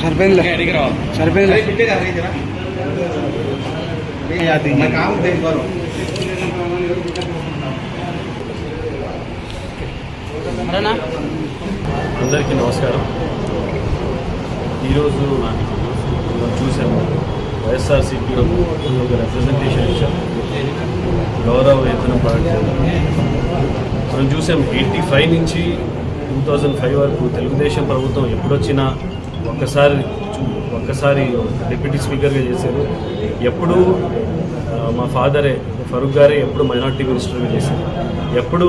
అందరికీ నమస్కారం. ఈరోజు మనం చూసాము వైఎస్ఆర్సీపీలో ఒక రిప్రజెంటేషన్ ఇచ్చాం గౌరవ వేతనం పడట్లేదు. మనం చూసాం 85 నుంచి 2005 వరకు తెలుగుదేశం ప్రభుత్వం ఎప్పుడొచ్చినా ఒక్కసారి డిప్యూటీ స్పీకర్గా చేశారు. ఎప్పుడు మా ఫాదరే ఫరూక్ గారే ఎప్పుడు మైనార్టీ మినిస్టర్గా చేశారు. ఎప్పుడు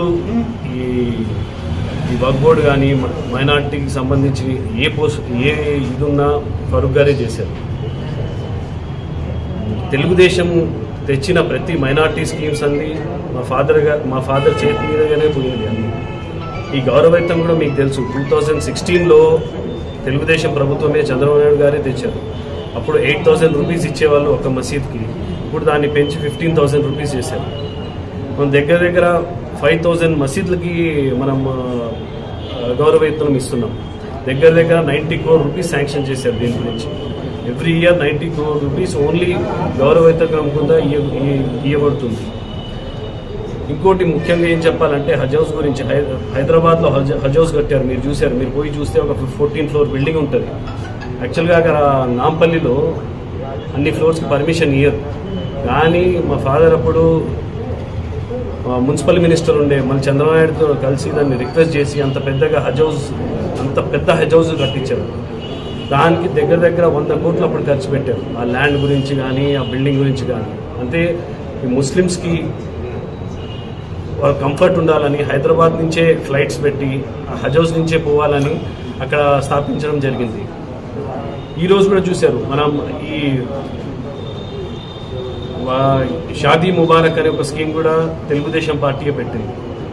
ఈ వర్క్ బోర్డు కానీ మైనార్టీకి సంబంధించి ఏ ఇదున్నా ఫరూక్ గారే చేశారు. తెలుగుదేశం తెచ్చిన ప్రతి మైనార్టీ స్కీమ్స్ అన్నీ మా ఫాదర్ చేతి మీదగానే పోయింది అన్నీ. ఈ గౌరవవేతం కూడా మీకు తెలుసు 2016లో తెలుగుదేశం ప్రభుత్వమే చంద్రబాబు నాయుడు గారే తెచ్చారు. అప్పుడు 8,000 రూపీస్ ఇచ్చేవాళ్ళు ఒక మసీద్కి, ఇప్పుడు దాన్ని పెంచి 15,000 రూపీస్ చేశారు. మన దగ్గర 5,000 మసీద్లకి మనం గౌరవవేతనం ఇస్తున్నాం. దగ్గర 90 crore రూపీస్ శాంక్షన్ చేశారు. దీని గురించి every year 90 crore rupees only గౌరవవేతనం కింద ఇవ్వబడుతుంది. ఇంకోటి ముఖ్యంగా ఏం చెప్పాలంటే హజ్ హౌస్ గురించి. హైదరాబాద్లో హజ్ హౌస్ కట్టారు, మీరు చూశారు. మీరు పోయి చూస్తే ఒక 14 floor బిల్డింగ్ ఉంటుంది. యాక్చువల్గా అక్కడ నాంపల్లిలో అన్ని ఫ్లోర్స్కి పర్మిషన్ ఇయ్యరు. కానీ మా ఫాదర్ అప్పుడు మున్సిపల్ మినిస్టర్ ఉండే మళ్ళీ చంద్రబాబు నాయుడుతో కలిసి దాన్ని రిక్వెస్ట్ చేసి అంత పెద్ద హజ్ హౌస్ కట్టించారు. దానికి దగ్గర 100 కోట్లు అప్పుడు ఖర్చు పెట్టారు. ఆ ల్యాండ్ గురించి కానీ ఆ బిల్డింగ్ గురించి కానీ. అంటే ఈ ముస్లిమ్స్కి కంఫర్ట్ ఉండాలని హైదరాబాద్ నుంచే ఫ్లైట్స్ పెట్టి ఆ హజ్ హౌస్ నుంచే పోవాలని అక్కడ స్థాపించడం జరిగింది. ఈరోజు కూడా చూశారు మనం ఈ షాదీ ముబారక్ అనే ఒక స్కీమ్ కూడా తెలుగుదేశం పార్టీయే పెట్టింది.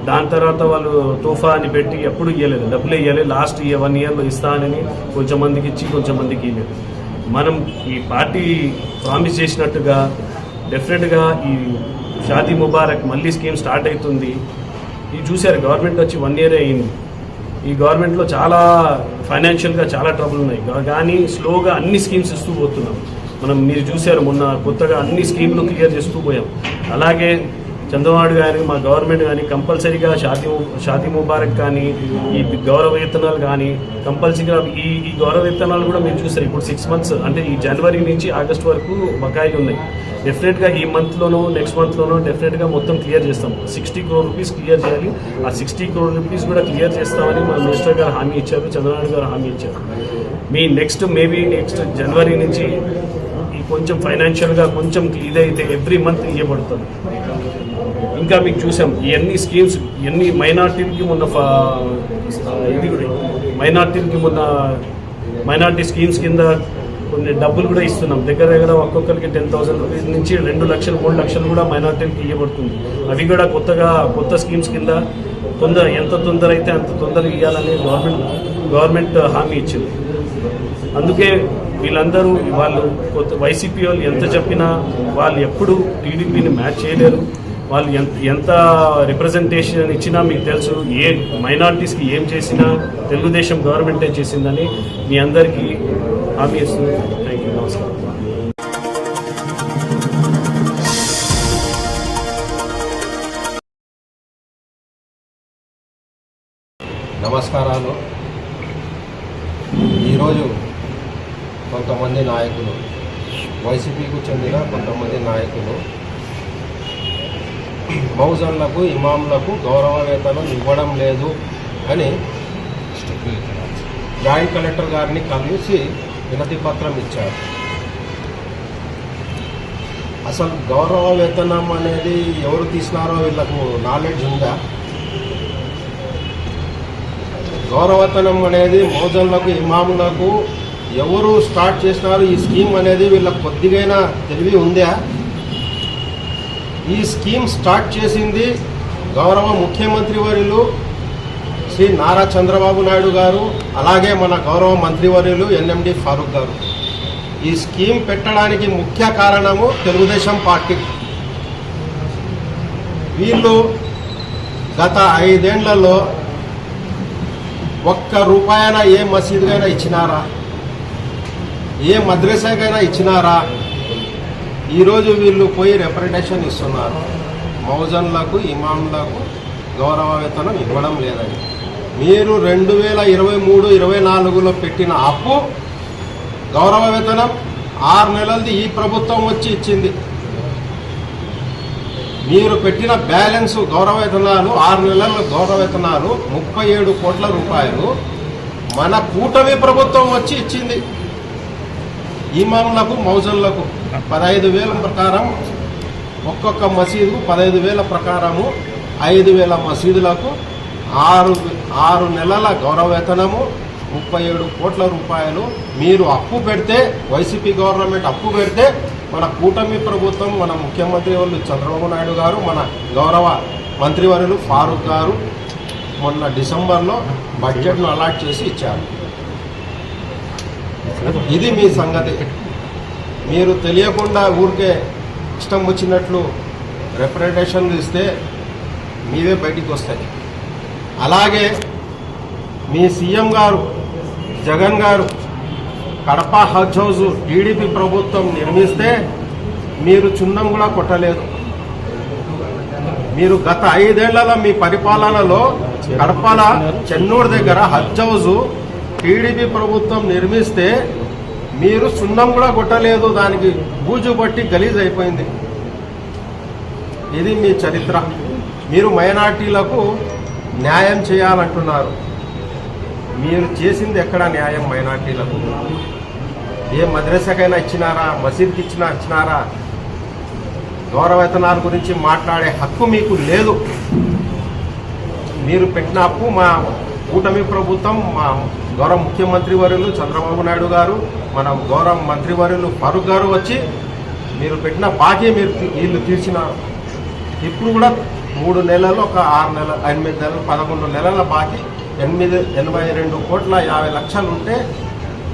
దాని తర్వాత వాళ్ళు తోఫా అని పెట్టి ఎప్పుడు ఇవ్వలేదు, డబ్బులు ఇవ్వలేదు. లాస్ట్ 1 yearలో ఇస్తానని కొంచెం మందికి ఇచ్చి కొంచెం మందికి ఇవ్వలేదు. మనం ఈ పార్టీ ప్రామిస్ చేసినట్టుగా డెఫినెట్గా ఈ షాదీ ముబారక్ మళ్ళీ స్కీమ్ స్టార్ట్ అవుతుంది. ఇది చూశారు, గవర్నమెంట్ వచ్చి 1 year అయింది. ఈ గవర్నమెంట్లో చాలా ఫైనాన్షియల్గా చాలా ట్రబుల్ ఉన్నాయి. కానీ స్లోగా అన్ని స్కీమ్స్ ఇస్తూ పోతున్నాం. మీరు చూశారు, మొన్న కొత్తగా అన్ని స్కీమ్లు క్లియర్ చేస్తూ పోయాం. అలాగే చంద్రబాబు కానీ మా గవర్నమెంట్ కానీ కంపల్సరీగా షాదీ ముబారక్ కానీ ఈ గౌరవ వేతనాలు కానీ కంపల్సరీగా ఈ గౌరవ వేతనాలు కూడా మీరు చూస్తారు. ఇప్పుడు 6 months అంటే ఈ జనవరి నుంచి ఆగస్టు వరకు బకాయిలు ఉన్నాయి. డెఫినెట్గా ఈ మంత్లోనో నెక్స్ట్ మంత్లోనో డెఫినెట్గా మొత్తం క్లియర్ చేస్తాం. 60 crore రూపీస్ క్లియర్ చేయాలి. ఆ 60 crore రూపీస్ కూడా క్లియర్ చేస్తామని మా మినిస్టర్ గారు హామీ ఇచ్చారు, చంద్రబాబు గారు హామీ ఇచ్చారు. నెక్స్ట్ జనవరి నుంచి కొంచెం ఫైనాన్షియల్గా కొంచెం ఇదైతే ఎవ్రీ మంత్ ఇవ్వబడుతుంది. ఇంకా మీకు చూసాం ఇవన్నీ స్కీమ్స్ ఇవన్నీ మైనార్టీలకి మైనార్టీ స్కీమ్స్ కింద కొన్ని డబ్బులు కూడా ఇస్తున్నాం. దగ్గర ఒక్కొక్కరికి 10,000 రూపీస్ నుంచి 2 లక్షలు 3 లక్షలు కూడా మైనార్టీలకి ఇవ్వబడుతుంది. అవి కూడా కొత్త స్కీమ్స్ కింద ఎంత తొందర అయితే అంత తొందరగా ఇవ్వాలని గవర్నమెంట్ హామీ ఇచ్చింది. అందుకే వీళ్ళందరూ వైసీపీ వాళ్ళు ఎంత చెప్పినా వాళ్ళు ఎప్పుడు టీడీపీని మ్యాచ్ చేయలేరు. వాళ్ళు ఎంత రిప్రజెంటేషన్ ఇచ్చినా మీకు తెలుసు, ఏ మైనార్టీస్కి ఏం చేసినా తెలుగుదేశం గవర్నమెంటే చేసిందని మీ అందరికీ హామీ ఇస్తుంది. Thank you. నమస్కారం. నమస్కారాలు. ఈరోజు కొంతమంది నాయకులు, వైసీపీకి చెందిన కొంతమంది నాయకులు మౌజన్లకు ఇమాంలకు గౌరవ వేతనం ఇవ్వడం లేదు అని జాయింట్ కలెక్టర్ గారిని కలిసి వినతి పత్రం ఇచ్చారు. అసలు గౌరవ వేతనం అనేది ఎవరు తీసినారో వీళ్ళకు నాలెడ్జ్ ఉందా? గౌరవవేతనం అనేది మౌజన్లకు ఇమాములకు ఎవరు స్టార్ట్ చేసినారు ఈ స్కీమ్ అనేది వీళ్ళకి కొద్దిగైనా తెలివి ఉందా? ఈ స్కీమ్ స్టార్ట్ చేసింది గౌరవ ముఖ్యమంత్రి వర్యులు శ్రీ నారా చంద్రబాబు నాయుడు గారు, అలాగే మన గౌరవ మంత్రివర్యులు ఎన్ఎండి ఫారూక్ గారు. ఈ స్కీమ్ పెట్టడానికి ముఖ్య కారణము తెలుగుదేశం పార్టీ. వీళ్ళు గత 5 ఏళ్లలో ఒక్క రూపాయన ఏ మసీదుకైనా ఇచ్చినారా? ఏ మద్రసాకైనా ఇచ్చినారా? ఈరోజు వీళ్ళు పోయి రిప్రజెంటేషన్ ఇస్తున్నారు, మౌజన్లకు ఇమాంలకు గౌరవ వేతనం ఇవ్వడం లేదని. మీరు 2023-24లో పెట్టిన అప్పు గౌరవ వేతనం 6 నెలలది ఈ ప్రభుత్వం వచ్చి ఇచ్చింది. మీరు పెట్టిన బ్యాలెన్స్ గౌరవ వేతనాలు 6 నెలల గౌరవ వేతనాలు 37 కోట్ల రూపాయలు మన కూటమి ప్రభుత్వం వచ్చి ఇచ్చింది. ఇమాంలకు మౌజన్లకు 15,000 ప్రకారం ఒక్కొక్క మసీదు 15,000 ప్రకారము 5,000 మసీదులకు 6 నెలల గౌరవ వేతనము 37 కోట్ల రూపాయలు మీరు అప్పు పెడితే, వైసీపీ గవర్నమెంట్ అప్పు పెడితే, మన కూటమి ప్రభుత్వం, మన ముఖ్యమంత్రి వాళ్ళు చంద్రబాబు నాయుడు గారు, మన గౌరవ మంత్రివర్యులు ఫారూక్ గారు మొన్న డిసెంబర్లో బడ్జెట్ను అలాట్ చేసి ఇచ్చారు. ఇది మీ సంగతి. మీరు తెలియకుండా ఊరికే ఇష్టం వచ్చినట్లు రిప్రజెంటేషన్లు ఇస్తే మీవే బయటికి వస్తాయి. అలాగే మీ సీఎం గారు జగన్ గారు కడప హజ్ హౌస్ టీడీపీ ప్రభుత్వం నిర్మిస్తే మీరు చున్నం కూడా కొట్టలేదు. మీరు గత 5 ఏళ్లలో మీ పరిపాలనలో కడపల చెన్నూరు దగ్గర హజ్ హౌస్ టీడీపీ ప్రభుత్వం నిర్మిస్తే మీరు సున్నం కూడా కొట్టలేదు, దానికి బూజు పట్టి గలీజ్ అయిపోయింది. ఇది మీ చరిత్ర. మీరు మైనార్టీలకు న్యాయం చేయాలంటున్నారు. మీరు చేసింది ఎక్కడ న్యాయం మైనార్టీలకు? ఏ మద్రసాకైనా ఇచ్చినారా? మసీద్కి ఇచ్చినారా? గౌరవ వేతనాల గురించి మాట్లాడే హక్కు మీకు లేదు. మీరు పెట్టిన అప్పు మా కూటమి ప్రభుత్వం, మా గౌరవ ముఖ్యమంత్రి వర్యులు చంద్రబాబు నాయుడు గారు, మన గౌరవ మంత్రి వర్యులు ఫారూక్ గారు వచ్చి మీరు పెట్టిన బాకీ వీళ్ళు తీర్చినారు. ఇప్పుడు కూడా 3 నెలలు, ఒక 6 నెలలు, 8 నెలలు, 11 నెలల బాకీ 82 కోట్ల 50 లక్షలు ఉంటే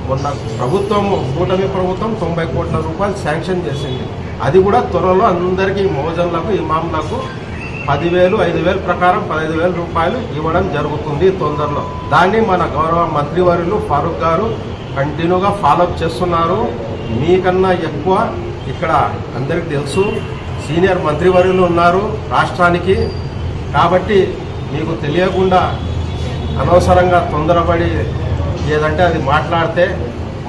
మొన్న ప్రభుత్వము, కూటమి ప్రభుత్వం 90 కోట్ల రూపాయలు శాంక్షన్ చేసింది. అది కూడా త్వరలో అందరికీ మౌజన్లకు ఇమాంలకు 10,000, 5,000 ప్రకారం 15,000 రూపాయలు ఇవ్వడం జరుగుతుంది తొందరలో. దాన్ని మన గౌరవ మంత్రివర్యులు ఫారూక్ గారు కంటిన్యూగా ఫాలోఅప్ చేస్తున్నారు. మీకన్నా ఎక్కువ ఇక్కడ అందరికీ తెలుసు, సీనియర్ మంత్రివర్యులు ఉన్నారు రాష్ట్రానికి. కాబట్టి మీకు తెలియకుండా అనవసరంగా తొందరపడి ఏదంటే అది మాట్లాడితే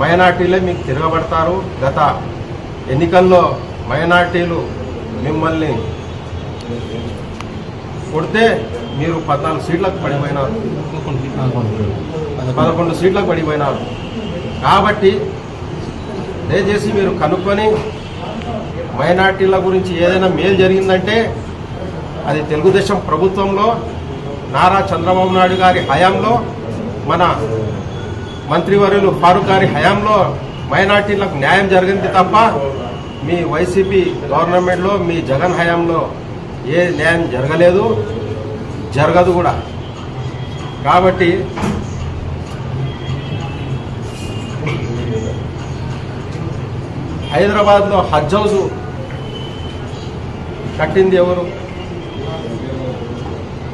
మైనార్టీలే మీకు తిరగబడతారు. గత ఎన్నికల్లో మైనార్టీలు మిమ్మల్ని కొడితే మీరు 14 సీట్లకు పడిపోయినారు, 11 సీట్లకు పడిపోయినారు. కాబట్టి దయచేసి మీరు కనుక్కొని మైనార్టీల గురించి ఏదైనా మేలు జరిగిందంటే అది తెలుగుదేశం ప్రభుత్వంలో నారా చంద్రబాబు నాయుడు గారి హయాంలో, మన మంత్రివర్యులు ఫారూక్ గారి హయాంలో మైనార్టీలకు న్యాయం జరిగింది తప్ప మీ వైసీపీ గవర్నమెంట్లో, మీ జగన్ హయాంలో ఏ న్యాయం జరగలేదు, జరగదు కూడా. కాబట్టి హైదరాబాద్లో హజ్ హౌస్ కట్టింది ఎవరు?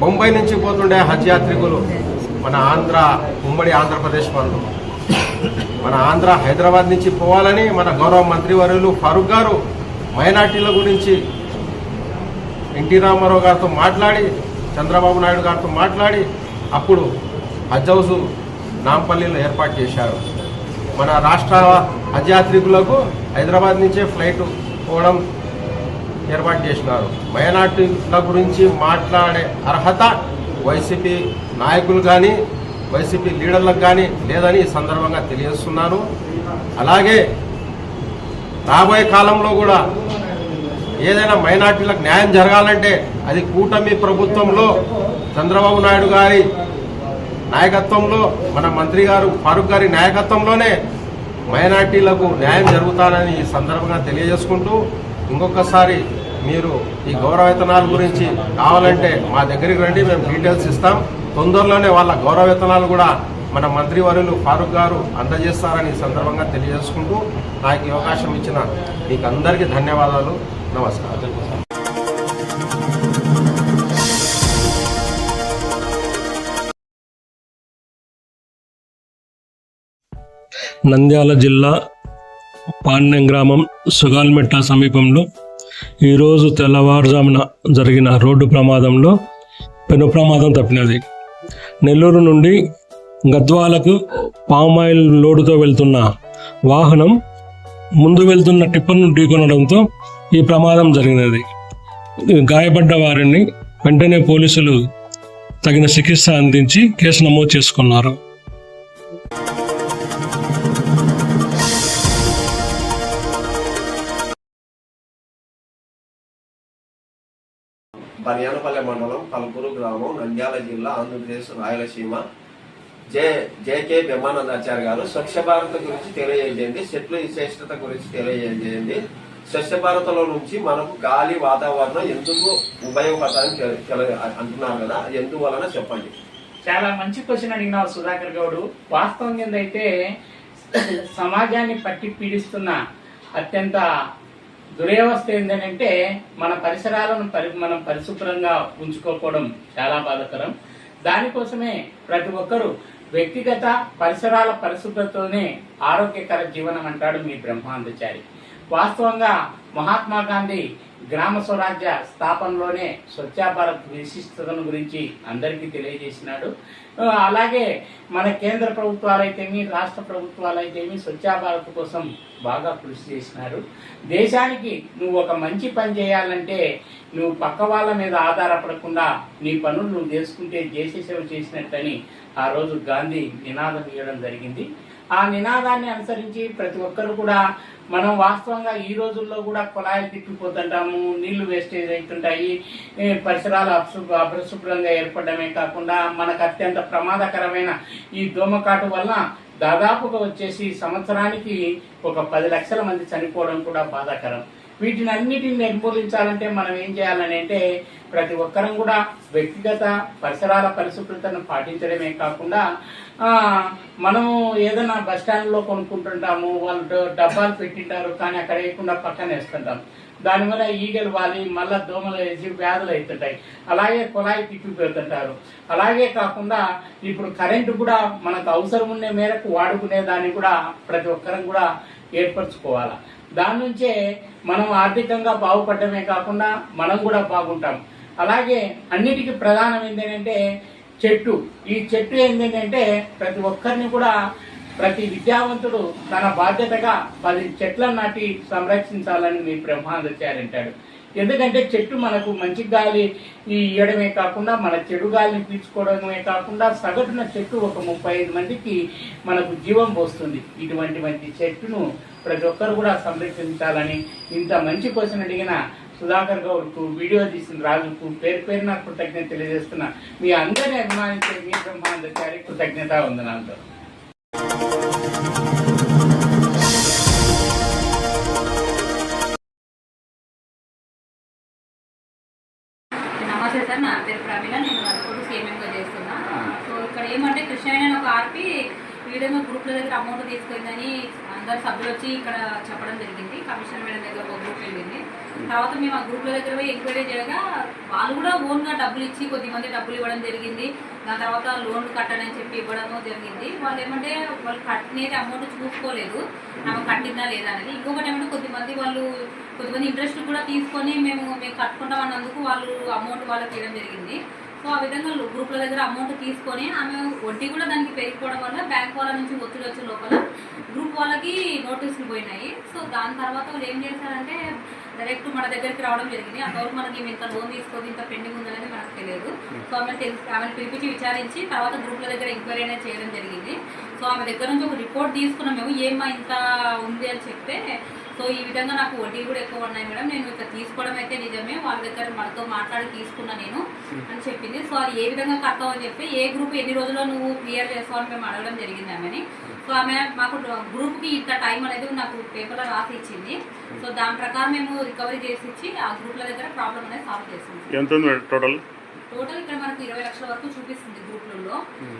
బొంబాయి నుంచి పోతుండే హజ్ యాత్రికులు మన ఉమ్మడి ఆంధ్రప్రదేశ్ వాళ్ళు, మన ఆంధ్ర హైదరాబాద్ నుంచి పోవాలని మన గౌరవ మంత్రివర్యులు ఫారూక్ గారు మైనార్టీల గురించి ఎన్టీ రామారావు గారితో మాట్లాడి, చంద్రబాబు నాయుడు గారితో మాట్లాడి అప్పుడు హజ్ హౌస్ నాంపల్లిలో ఏర్పాటు చేశారు. మన రాష్ట్ర హజ్ యాత్రికులకు హైదరాబాద్ నుంచే ఫ్లైట్ పోవడం ఏర్పాటు చేసినారు. మైనార్టీల గురించి మాట్లాడే అర్హత వైసీపీ నాయకులు కానీ, వైసీపీ లీడర్లకు కానీ లేదని ఈ సందర్భంగా తెలియజేస్తున్నాను. అలాగే రాబోయే కాలంలో కూడా ఏదైనా మైనార్టీలకు న్యాయం జరగాలంటే అది కూటమి ప్రభుత్వంలో చంద్రబాబు నాయుడు గారి నాయకత్వంలో, మన మంత్రి గారు ఫారూక్ గారి నాయకత్వంలోనే మైనార్టీలకు న్యాయం జరుగుతానని ఈ సందర్భంగా తెలియజేసుకుంటూ, ఇంకొకసారి మీరు ఈ గౌరవ వేతనాల గురించి కావాలంటే మా దగ్గరికి రండి, మేము డీటెయిల్స్ ఇస్తాం. తొందరలోనే వాళ్ళ గౌరవ వేతనాలు కూడా మన మంత్రివర్యులు ఫారూక్ గారు అందజేస్తారని ఈ సందర్భంగా తెలియజేసుకుంటూ, నాకు ఈ అవకాశం ఇచ్చిన మీకు అందరికీ ధన్యవాదాలు. నమస్కారం. నంద్యాల జిల్లా పాణ్యం గ్రామం సుగాల్మెట్ట సమీపంలో ఈరోజు తెల్లవారుజామున జరిగిన రోడ్డు ప్రమాదంలో పెను ప్రమాదం తప్పినది. నెల్లూరు నుండి గద్వాలకు పామాయిల్ లోడుతో వెళ్తున్న వాహనం ముందు వెళ్తున్న టిప్పర్ను ఢీకొనడంతో ఈ ప్రమాదం జరిగినది. గాయపడ్డ వారిని వెంటనే పోలీసులు తగిన చికిత్స అందించి కేసు నమోదు చేసుకున్నారు. బనియానపల్లె మండలం కల్పూరు గ్రామం, నంద్యాల జిల్లా, ఆంధ్రప్రదేశ్, రాయలసీమ. జేకే బ్రహ్మానందాచార్య గారు స్వచ్ఛ భారత్ గురించి తెలియజేయండి, చెట్ల విశేషత గురించి తెలియజేయండి. స్వచ్ఛ భారత్లో నుంచి మనకు గాలి, వాతావరణం ఎందుకు ఉపయోగపడతాయని అంటున్నారు కదా, అది ఎందువలన చెప్పండి. చాలా మంచి క్వశ్చన్ అడిగినావు సుధాకర్ గౌడు. వాస్తవం ఏంటంటే సమాజాన్ని పట్టి పీడిస్తున్న అత్యంత దురవస్థ ఏంటంటే మన పరిసరాలను మనం పరిశుభ్రంగా ఉంచుకోకపోవడం చాలా బాధాకరం. దానికోసమే ప్రతి ఒక్కరూ వ్యక్తిగత పరిసరాల పరిశుభ్రతతోనే ఆరోగ్యకర జీవనం అంటాడు మీ బ్రహ్మానందాచారి. వాస్తవంగా మహాత్మా గాంధీ గ్రామ స్వరాజ్య స్థాపనలోనే స్వచ్ఛ భారత్ విశిష్టతను గురించి అందరికీ తెలియజేసినాడు. అలాగే మన కేంద్ర ప్రభుత్వాలైతేమి, రాష్ట్ర ప్రభుత్వాలైతేమి స్వచ్ఛ భారత్ కోసం బాగా కృషి చేసినారు. దేశానికి నువ్వు ఒక మంచి పని చేయాలంటే నువ్వు పక్క వాళ్ళ మీద ఆధారపడకుండా నీ పనులు నువ్వు చేసుకుంటే దేశ సేవ చేసినట్టని ఆ రోజు గాంధీ నినాదం ఇవ్వడం జరిగింది. ఆ నినాదాన్ని అనుసరించి ప్రతి ఒక్కరు కూడా మనం వాస్తవంగా ఈ రోజుల్లో కూడా కుళాయిలు తిప్పిపోతుంటాము, నీళ్లు వేస్టేజ్ అవుతుంటాయి, పరిసరాలు అపరిశుభ్రంగా ఏర్పడమే కాకుండా మనకు అత్యంత ప్రమాదకరమైన ఈ దోమకాటు వల్ల దాదాపుగా వచ్చేసి సంవత్సరానికి ఒక 10 లక్షల మంది చనిపోవడం కూడా బాధాకరం. వీటిని అన్నిటిని నిర్మూలించాలంటే మనం ఏం చేయాలని అంటే ప్రతి ఒక్కరం కూడా వ్యక్తిగత పరిసరాల పరిశుభ్రతను పాటించడమే కాకుండా మనము ఏదైనా బస్ స్టాండ్లో కొనుక్కుంటుంటాము, వాళ్ళు డబ్బాలు పెట్టింటారు కానీ అక్కడ వేయకుండా పక్కన వేస్తుంటాం. దానివల్ల ఈగలు వాలి మళ్ళా దోమలు వేసి వ్యాధులు అవుతుంటాయి. అలాగే కుళాయి తిప్పిపోతుంటారు. అలాగే కాకుండా ఇప్పుడు కరెంటు కూడా మనకు అవసరం ఉండే మేరకు వాడుకునే దాన్ని కూడా ప్రతి ఒక్కరం కూడా ఏర్పరచుకోవాలి. దాని నుంచే మనం ఆర్థికంగా బాగుపడమే కాకుండా మనం కూడా బాగుంటాం. అలాగే అన్నిటికీ ప్రధానం ఏంటంటే చెట్టు. ఈ చెట్టు ఏంటంటే ప్రతి ఒక్కరిని కూడా ప్రతి విద్యావంతుడు తన బాధ్యతగా 10 చెట్లను నాటి సంరక్షించాలని మీ బ్రహ్మానందాచార్య అంటాడు. ఎందుకంటే చెట్టు మనకు మంచి గాలి ఇవ్వడమే కాకుండా మన చెడు గాలిని పీల్చుకోవడమే కాకుండా సగటున చెట్టు ఒక 35 మందికి మనకు జీవం పోస్తుంది. ఇటువంటి మంచి చెట్టును ప్రతి ఒక్కరు కూడా సంరక్షించాలని ఇంత మంచి క్వశ్చన్ అడిగిన సుధాకర్ గౌడ్కు, వీడియో తీసిన రాజుకు పేరున కృతజ్ఞత తెలియజేస్తున్నా. మీ అందరినీ అభిమానించే మీ బ్రహ్మానందాచార్య కృతజ్ఞత వందనాలతో. నమస్తే సార్, నా పేరు ప్రవీణ, నేను వర్క్ సేమియంగా చేస్తున్నా. సో ఇక్కడ ఏమంటే కృష్ణ ఒక ఆర్పి ఈ విధంగా గ్రూప్ల దగ్గర అమౌంట్ తీసుకుందని అందరు సభ్యులు వచ్చి ఇక్కడ చెప్పడం జరిగింది. కమిషనర్ మేడం దగ్గర ఒక గ్రూప్ వెళ్ళింది. తర్వాత మేము ఆ గ్రూప్ల దగ్గర పోయి ఎంక్వైరీ చేయగా వాళ్ళు కూడా ఓన్గా డబ్బులు ఇచ్చి కొద్దిమంది డబ్బులు ఇవ్వడం జరిగింది. దాని తర్వాత లోన్లు కట్టనని చెప్పి ఇవ్వడము జరిగింది. వాళ్ళు ఏమంటే వాళ్ళు కట్టినది అమౌంట్ చూసుకోలేదు, ఆమె కట్టిందా లేదా అనేది. ఇంకొకటి ఏమంటే కొద్దిమంది ఇంట్రెస్ట్ కూడా తీసుకొని మేము కట్టుకుంటాం అన్నందుకు వాళ్ళు అమౌంట్ వాళ్ళకి ఇవ్వడం జరిగింది. సో ఆ విధంగా గ్రూప్ల దగ్గర అమౌంట్ తీసుకొని ఆమె వడ్డీ కూడా దానికి పెరిగిపోవడం వల్ల బ్యాంక్ వాళ్ళ నుంచి ఒత్తిడి వచ్చే లోపల గ్రూప్ వాళ్ళకి నోటీసులు పోయినాయి. సో దాని తర్వాత వాళ్ళు ఏం చేశారంటే డైరెక్ట్ మన దగ్గరికి రావడం జరిగింది. అంతవరకు మనకి ఇంత లోన్ తీసుకోదు, ఇంత పెండింగ్ ఉందనేది మనకు తెలియదు. సో ఆమెను పిలిపించి విచారించి తర్వాత గ్రూప్ల దగ్గర ఎంక్వైరీ అనేది చేయడం జరిగింది. సో ఆమె దగ్గర నుంచి ఒక రిపోర్ట్ తీసుకున్నాం మేము, ఏమా ఇంత ఉంది అని చెప్తే సో ఈ విధంగా నాకు వడ్డీ కూడా ఎక్కువ ఉన్నాయి మేడం, నేను ఇక్కడ తీసుకోవడం అయితే నిజమే, వాళ్ళ దగ్గర మనతో మాట్లాడి తీసుకున్నా నేను అని చెప్పింది. సో అది ఏ విధంగా కడతావు అని చెప్పి ఏ గ్రూప్ ఎన్ని రోజుల్లో నువ్వు క్లియర్ చేస్తావు అని మేము అడగడం జరిగింది ఆమెని. సో ఆమె మాకు గ్రూప్కి ఇంత టైం అనేది నాకు పేపర్లో రాసి ఇచ్చింది. సో దాని ప్రకారం మేము రికవరీ చేసి ఇచ్చి ఆ గ్రూప్ల దగ్గర ప్రాబ్లం అనేది సాల్వ్ చేస్తాం. ఎంత టోటల్ ఇక్కడ మనకు 20 లక్షల వరకు చూపిస్తుంది గ్రూప్లలో.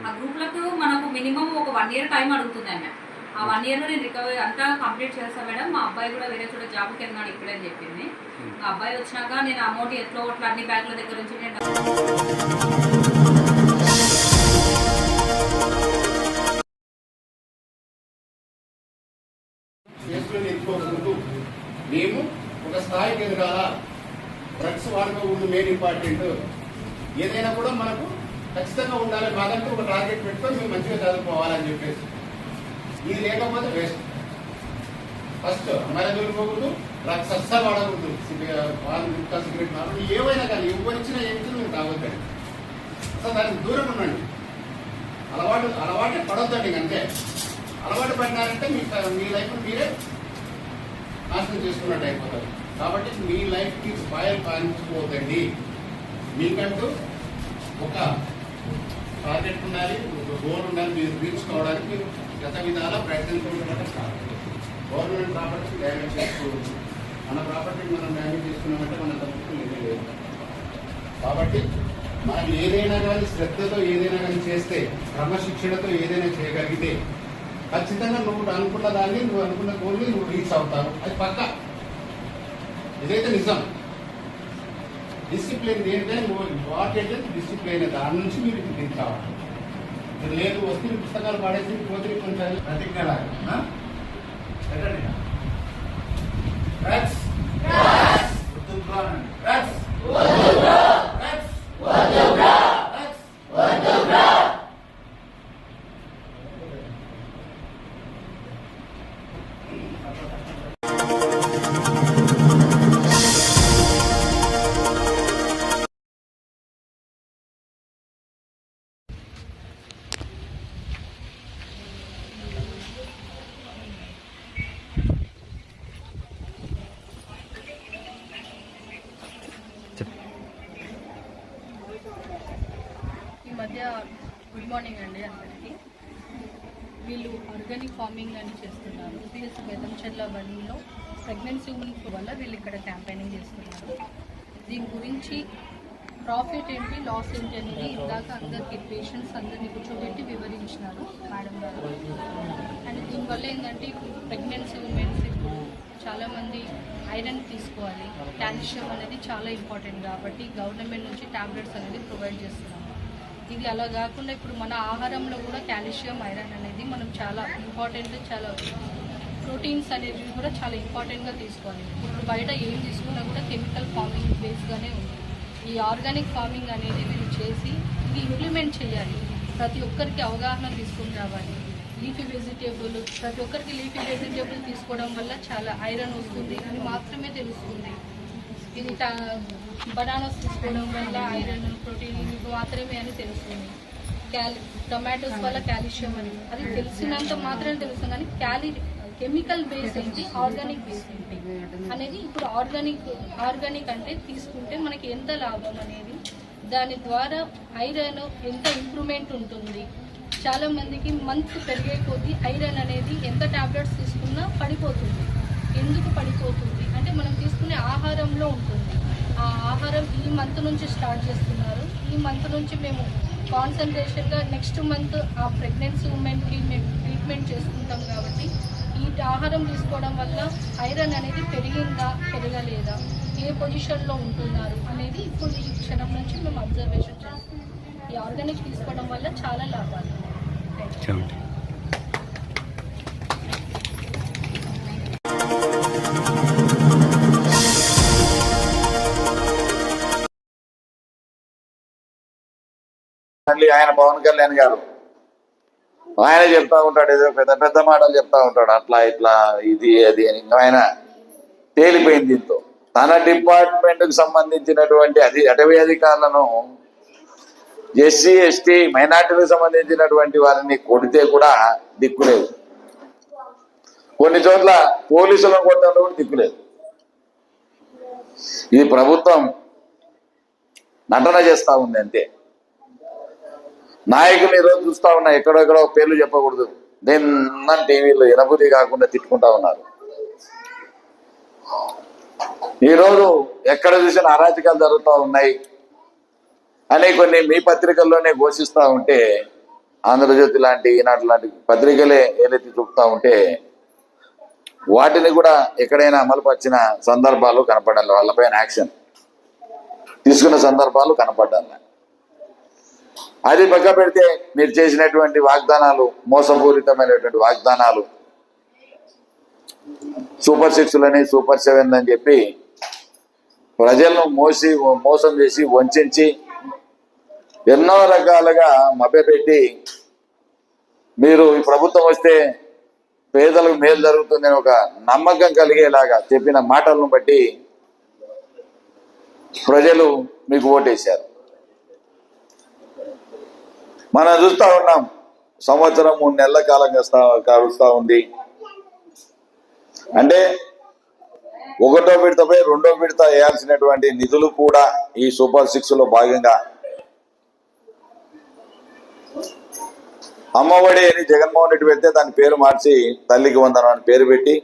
ఆ గ్రూప్లకు మనకు మినిమం ఒక 1 year టైం అడుగుతుంది ఆమె. ఆ 1 yearలో నేను రికవరీ అంతా కంప్లీట్ చేస్తాను మేడం. మా అబ్బాయి కూడా వేరే చోట జాబ్కి వెళ్ళినాడు ఇప్పుడే అని చెప్పింది. మా అబ్బాయి వచ్చినాక నేను అమౌంట్ ఎట్లా ఒకట్లా అన్ని బ్యాంకుల దగ్గర నుంచి నేను స్థాయికి ఎదగాల, డ్రగ్స్ వాడుకోకూడదు, మెయిన్ ఇంపార్టెంట్. ఏదైనా కూడా మనకు ఖచ్చితంగా ఉండాలి, మాకంటూ ఒక టార్గెట్ పెట్టుకొని మేము మంచిగా చదువుకోవాలని చెప్పేసి. ఇది లేకపోతే వేస్ట్. ఫస్ట్ అమ్మాయిల జోలికి పోకూడదు, డ్రగ్స్ అస్సలు వాడకూడదు, గుట్కా సిగరెట్ మాత్రం ఏవైనా కానీ ఇవ్వనిచ్చినా ఏమిటి మీరు తాగొద్దండి, అసలు దానికి దూరం ఉండండి. అలవాటు పడొద్దండి. అంతే అలవాటు పడినారంటే మీ లైఫ్ మీరే నాశనం చేసుకున్నట్టు అయిపోతారు. కాబట్టి మీ లైఫ్కి స్పాయిల్ కానించుకోవద్దండి. మీకంటూ ఒక టార్గెట్ ఉండాలి, ఒక గోల్ ఉండాలి. మీరు రీచ్ కావడానికి మీరు గత విధాలా ప్రయత్నించుకుంటున్నట్టు కాదు. గవర్నమెంట్ ప్రాపర్టీ డ్యామేజ్ చేసుకోవచ్చు, మన ప్రాపర్టీని మనం డ్యామేజ్ చేసుకున్నామంటే మన తప్పు ఏమీ లేదు. కాబట్టి మనం ఏదైనా కానీ శ్రద్ధతో ఏదైనా కానీ చేస్తే, క్రమశిక్షణతో ఏదైనా చేయగలిగితే ఖచ్చితంగా నువ్వు అనుకున్న దాన్ని, నువ్వు అనుకున్న గోల్ని నువ్వు రీచ్ అవుతావు. అది పక్క, ఇదైతే నిజం. డిసిప్లిన్ దేనికైనా నువ్వు ఇంపార్టెంట్ డిసిప్లిన్. దాని నుంచి మీరు రీచ్ అవ్వాలి. ఇది లేదు వస్తే పుస్తకాలు పాడేసి పోతే కొంచెం ప్రతిజ్ఞలాగా గుడ్ మార్నింగ్ అండి అందరికీ. వీళ్ళు ఆర్గానిక్ ఫార్మింగ్ అని చేస్తున్నారు. పిఎస్ బెదంచెర్ల బండిలో ప్రెగ్నెన్సీ ఉమెన్ వల్ల వీళ్ళు ఇక్కడ క్యాంపెయినింగ్ చేస్తున్నారు. దీని గురించి ప్రాఫిట్ ఏంటి, లాస్ ఏంటి అనేది ఇందాక అందరికి పేషెంట్స్ అందరినీ కూర్చోబెట్టి వివరించినారు మేడం గారు. అండ్ దీనివల్ల ఏంటంటే ఇప్పుడు ప్రెగ్నెన్సీ ఉమెన్స్ ఇప్పుడు చాలామంది ఐరన్ తీసుకోవాలి, కాల్షియం అనేది చాలా ఇంపార్టెంట్ కాబట్టి గవర్నమెంట్ నుంచి ట్యాబ్లెట్స్ అనేది ప్రొవైడ్ చేస్తున్నాము. ఇది అలా కాకుండా ఇప్పుడు మన ఆహారంలో కూడా కాల్షియం, ఐరన్ అనేది మనం చాలా ఇంపార్టెంట్, చాలా ప్రోటీన్స్ అనేవి కూడా చాలా ఇంపార్టెంట్గా తీసుకోవాలి. ఇప్పుడు బయట ఏం తీసుకున్నా కూడా కెమికల్ ఫార్మింగ్ బేస్గానే ఉంది. ఈ ఆర్గానిక్ ఫార్మింగ్ అనేది వీళ్ళు చేసి ఇది ఇంప్లిమెంట్ చేయాలి. ప్రతి ఒక్కరికి అవగాహన తీసుకుని రావాలి. లీఫీ వెజిటేబుల్, ప్రతి ఒక్కరికి లీఫీ వెజిటేబుల్ తీసుకోవడం వల్ల చాలా ఐరన్ వస్తుంది అని మాత్రమే తెలుస్తుంది. ఇది బనానాస్ తీసుకోవడం వల్ల ఐరన్, ప్రోటీన్ ఇవి మాత్రమే అని తెలుస్తుంది. టొమాటోస్ వల్ల కాల్షియం అని అది తెలిసినంత మాత్రమే తెలుస్తుంది. కానీ కెమికల్ బేస్ ఏంటి, ఆర్గానిక్ బేస్ ఏంటి అనేది ఇప్పుడు ఆర్గానిక్ అంటే తీసుకుంటే మనకి ఎంత లాభం అనేది, దాని ద్వారా ఐరన్ ఎంత ఇంప్రూవ్మెంట్ ఉంటుంది. చాలా మందికి మంత్ పెరిగే కొద్దీ ఐరన్ అనేది ఎంత టాబ్లెట్స్ తీసుకున్నా పడిపోతుంది. ఎందుకు పడిపోతుంది అంటే మనం తీసుకునే ఆహారంలో ఉంటుంది. ఆ ఆహారం ఈ మంత్ నుంచి స్టార్ట్ చేస్తున్నారు. ఈ మంత్ నుంచి మేము కాన్సన్ట్రేషన్గా నెక్స్ట్ మంత్ ఆ ప్రెగ్నెన్సీ ఉమెన్కి మేము ట్రీట్మెంట్ చేసుకుంటాం. కాబట్టి ఈ ఆహారం తీసుకోవడం వల్ల ఐరన్ అనేది పెరిగిందా, పెరగలేదా, ఏ పొజిషన్లో ఉంటున్నారు అనేది ఇప్పుడు ఈ క్షణం నుంచి మేము అబ్జర్వేషన్ చేస్తాం. ఈ ఆర్గానిక్ తీసుకోవడం వల్ల చాలా లాభాలు. మళ్ళీ ఆయన పవన్ కళ్యాణ్ గారు ఆయన చెప్తా ఉంటాడు, ఏదో పెద్ద పెద్ద మాటలు చెప్తా ఉంటాడు, అట్లా ఇట్లా ఇది అది అని. ఆయన తేలిపోయింది దీంతో. తన డిపార్ట్మెంట్కి సంబంధించినటువంటి అటవీ అధికారులను, ఎస్సీ ఎస్టీ మైనార్టీలకు సంబంధించినటువంటి వారిని కొడితే కూడా దిక్కులేదు. కొన్ని చోట్ల పోలీసులను కొట్టడంలో కూడా దిక్కులేదు. ఇది ప్రభుత్వం నటన చేస్తూ ఉంది అంతే. నాయకులు ఈరోజు చూస్తూ ఉన్నా, ఎక్కడెక్కడో పేర్లు చెప్పకూడదు, నిన్న టీవీలో ఎనబుద్ధి కాకుండా తిట్టుకుంటా ఉన్నారు. ఈరోజు ఎక్కడ చూసినా అరాచకాలు జరుగుతూ ఉన్నాయి అని కొన్ని మీ పత్రికల్లోనే ఘోషిస్తూ ఉంటే, ఆంధ్రజ్యోతి లాంటి, ఈనాటి లాంటి పత్రికలే ఏదైతే చూపుతూ ఉంటే వాటిని కూడా ఎక్కడైనా అమలుపరిచిన సందర్భాలు కనపడాలి, వాళ్ళపైన యాక్షన్ తీసుకున్న సందర్భాలు కనపడాలి. అది పక్క పెడితే మీరు చేసినటువంటి వాగ్దానాలు, మోసపూరితమైనటువంటి వాగ్దానాలు, సూపర్ 6 లని, సూపర్ 7 అని చెప్పి ప్రజలను మోసం చేసి వంచి ఎన్నో రకాలుగా మభ్యపెట్టి మీరు ఈ ప్రభుత్వం వస్తే పేదలకు మేలు జరుగుతుందని ఒక నమ్మకం కలిగేలాగా చెప్పిన మాటలను బట్టి ప్రజలు మీకు ఓటేశారు. మనం చూస్తా ఉన్నాం, సంవత్సరం 3 నెలల కాలం కాలుస్తా ఉంది. అంటే 1వ విడతపై 2వ విడత వేయాల్సినటువంటి నిధులు కూడా ఈ సూపర్ 6 లో భాగంగా అమ్మఒడి అని జగన్మోహన్ రెడ్డి పెడితే దాని పేరు మార్చి తల్లికి వందనం అని పేరు పెట్టి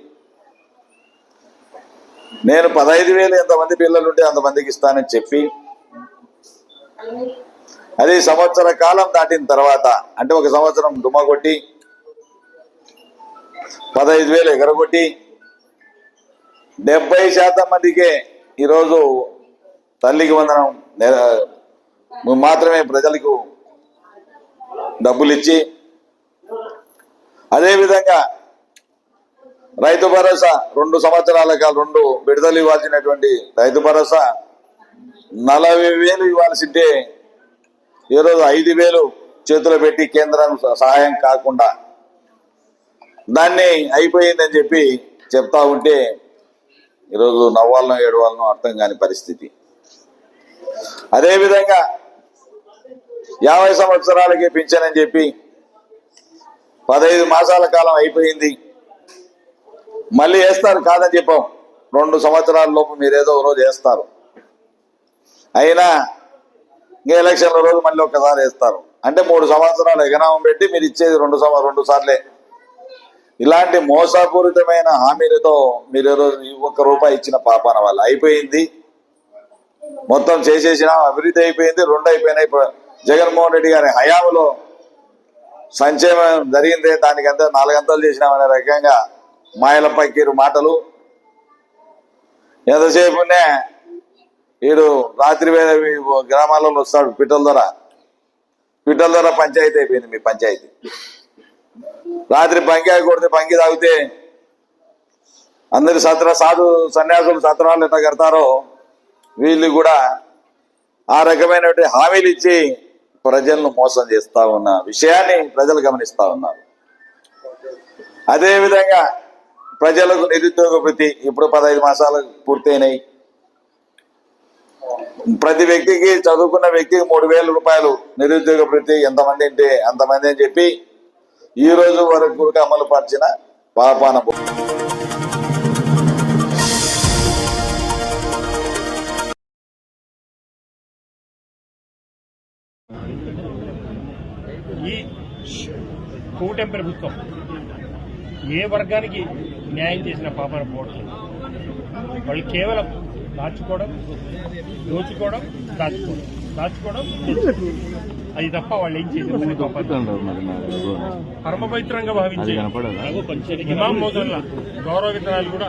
నేను 15,000 ఎంతమంది పిల్లలు ఉంటే అంతమందికి ఇస్తానని చెప్పి అది సంవత్సర కాలం దాటిన తర్వాత అంటే 1 సంవత్సరం డుమ్మ కొట్టి 15,000 ఎగరగొట్టి 70% మందికే ఈరోజు తల్లికి వందనం మాత్రమే ప్రజలకు డబ్బులు ఇచ్చి అదేవిధంగా రైతు భరోసా 2 సంవత్సరాల కాలం 2 విడుదల ఇవ్వాల్సినటువంటి రైతు భరోసా 40,000 ఇవ్వాల్సింటే ఈరోజు 5,000 చేతులు పెట్టి కేంద్రం సహాయం కాకుండా దాన్ని అయిపోయిందని చెప్పి చెప్తా ఉంటే ఈరోజు నవ్వాలనో ఏడవాలనో అర్థం కాని పరిస్థితి. అదేవిధంగా 50 సంవత్సరాలకి పింఛనని చెప్పి 15 మాసాల కాలం అయిపోయింది, మళ్ళీ వేస్తారు కాదని చెప్పాం. 2 సంవత్సరాల లోపు మీరేదో రోజు వేస్తారు, అయినా ఇంకా ఎలక్షన్ల రోజు మళ్ళీ ఒక్కసారి వేస్తారు. అంటే 3 సంవత్సరాలు ఎగనామం పెట్టి మీరు ఇచ్చేది 2 సార్లే. ఇలాంటి మోసపూరితమైన హామీలతో మీరు ఈరోజు 1 రూపాయి ఇచ్చిన పాపాన వల్ల అయిపోయింది. మొత్తం చేసేసినా అభివృద్ధి అయిపోయింది. 2 అయిపోయినాయి. జగన్మోహన్ రెడ్డి గారి హయాంలో సంక్షేమం జరిగిందే దానికంతా 4 అంతలు చేసినామనే రకంగా మాయల పక్కీరు మాటలు. ఎంతసేపునే వీడు రాత్రి వేళ గ్రామాలలో వస్తాడు పిట్టల ధర పంచాయతీ అయిపోయింది. మీ పంచాయతీ రాత్రి పంకాయ కొడితే పంకి తాగితే అందరి సాధు సన్యాసులు సత్రాలు ఎట్లా కడతారో వీళ్ళు కూడా ఆ రకమైనటువంటి హామీలు ఇచ్చి ప్రజలను మోసం చేస్తా ఉన్న విషయాన్ని ప్రజలు గమనిస్తా ఉన్నారు. అదేవిధంగా ప్రజలకు నిరుద్యోగ భృతి ఇప్పుడు 15 మాసాలు పూర్తయినాయి. ప్రతి వ్యక్తికి చదువుకున్న వ్యక్తికి 3,000 రూపాయలు నిరుద్యోగ భృతి ఎంతమంది అంటే అంతమంది అని చెప్పి ఈ రోజు వరకు అమలు పరిచిన పాపాన ఈ కూటమి ప్రభుత్వం ఏ వర్గానికి న్యాయం చేసిన పాపన పోవట్లేదు. వాళ్ళు కేవలం దాచుకోవడం, దోచుకోవడం, దాచుకోవడం అది తప్ప వాళ్ళు ఏం చేసేది పరమ పవిత్రంగా భావించే ఇమాం మోదర్ల గౌరవ విత్తనాలు కూడా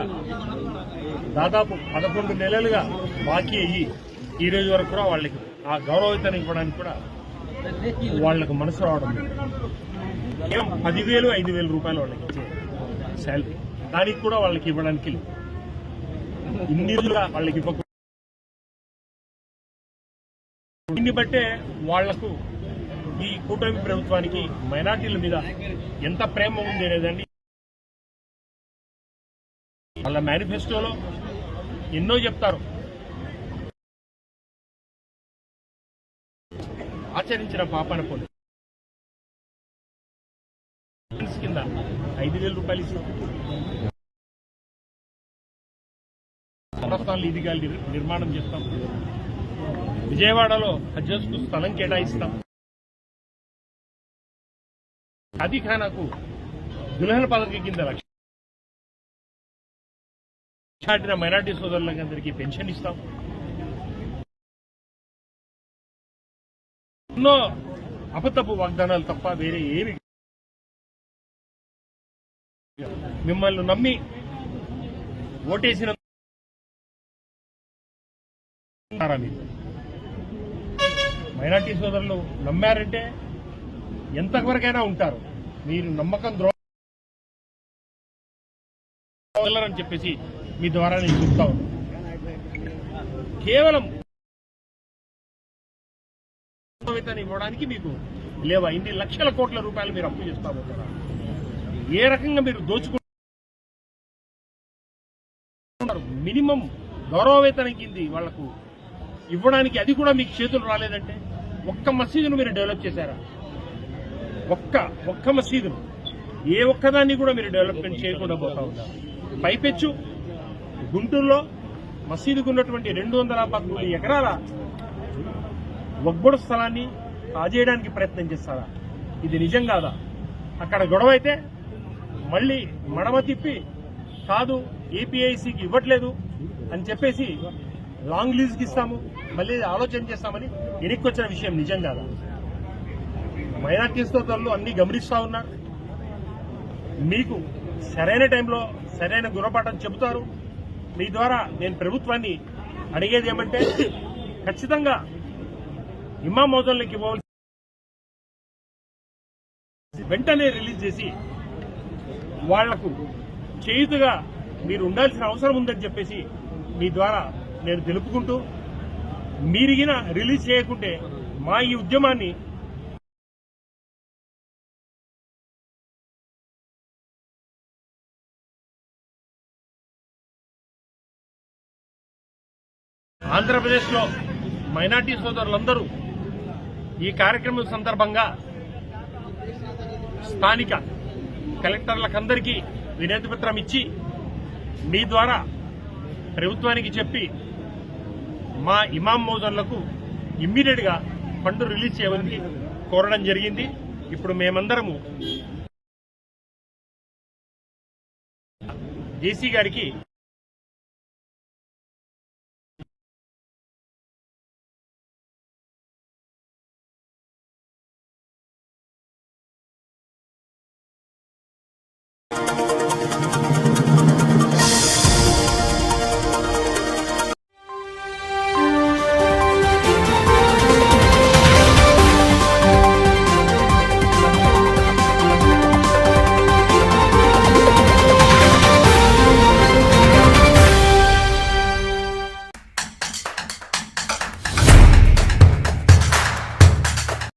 దాదాపు 11 నెలలుగా బాకీ అయ్యి ఈ రోజు వరకు కూడా వాళ్ళకి ఆ గౌరవ విత్తనం ఇవ్వడానికి కూడా వాళ్లకు మనసు రావడం లేదు. 10,000, 5,000 రూపాయలు వాళ్ళకి ఇచ్చే శాలరీ, దానికి కూడా వాళ్ళకి ఇవ్వడానికి ఇన్ని వాళ్ళకి ఇవ్వకుండా దీన్ని బట్టే వాళ్లకు ఈ కూటమి ప్రభుత్వానికి మైనార్టీల మీద ఎంత ప్రేమ ఉంది అనేదాన్ని వాళ్ళ మేనిఫెస్టోలో ఎన్నో చెప్తారు. ఆచరించిన పాపాన పోలి కింద 5,000 రూపాయలు ఇస్తాం. సంస్థానాలు ఈదిగా నిర్మాణం చేస్తాం. విజయవాడలో హజ్జస్కు స్థలం కేటాయిస్తాం. అది ఖానాకు దుల్హన్ పథకం కింద చాటిన మైనార్టీ సోదరులందరికీ పెన్షన్ ఇస్తాం. ఎన్నో అబద్ధపు వాగ్దానాలు తప్ప వేరే ఏమి. మిమ్మల్ని నమ్మి ఓటేసిన మైనార్టీ సోదరులు నమ్మారంటే ఎంతవరకైనా ఉంటారు. మీరు నమ్మకం ద్రోహం చెప్పేసి మీ ద్వారా నేను చెప్తా ఉన్నాను. కేవలం వేతనం ఇవ్వడానికి మీకు లేవా? ఇన్ని లక్షల కోట్ల రూపాయలు మీరు అప్పు చేస్తా పోతారా? ఏ రకంగా మీరు దోచుకుంటారు? మినిమం గౌరవ వేతనం కింది వాళ్లకు ఇవ్వడానికి అది కూడా మీకు చేతులు రాలేదంటే ఒక్క మసీదును మీరు డెవలప్ చేశారా? ఒక్క మసీదును ఏ ఒక్కదాన్ని కూడా మీరు డెవలప్మెంట్ చేయకుండా పోతా ఉన్నారు. పైపెచ్చు గుంటూరులో మసీదుకు ఉన్నటువంటి 213 ఎకరాల వక్బోర్డు స్థలాన్ని కాజేయడానికి ప్రయత్నం చేస్తారా? ఇది నిజం కాదా? అక్కడ గొడవ అయితే మళ్ళీ మడమ తిప్పి కాదు ఏపీఐసికి ఇవ్వట్లేదు అని చెప్పేసి లాంగ్ లీజ్కి ఇస్తాము, మళ్ళీ ఆలోచన చేస్తామని ఎనిక్కొచ్చిన విషయం నిజం కాదా? మైనార్టీ సోదరులు అన్ని గమనిస్తా ఉన్నారు. మీకు సరైన టైంలో సరైన గుణపాఠం చెబుతారు. మీ ద్వారా నేను ప్రభుత్వాన్ని అడిగేది ఏమంటే ఖచ్చితంగా ఇమాం మౌజన్లకి ఇవ్వవలసి వెంటనే రిలీజ్ చేసి వాళ్లకు చేయుతగా మీరు ఉండాల్సిన అవసరం ఉందని చెప్పేసి మీ ద్వారా నేను తెలుపుకుంటూ, మీరిగిన రిలీజ్ చేయకుంటే మా ఈ ఉద్యమాన్ని ఆంధ్రప్రదేశ్లో మైనార్టీ సోదరులందరూ ఈ కార్యక్రమం సందర్భంగా స్థానిక కలెక్టర్లకందరికీ వినతి పత్రం ఇచ్చి మీ ద్వారా ప్రభుత్వానికి చెప్పి మా ఇమాం మౌజన్లకు ఇమ్మీడియట్ గా ఫండ్ రిలీజ్ చేయమని కోరడం జరిగింది. ఇప్పుడు మేమందరము జేసీ గారికి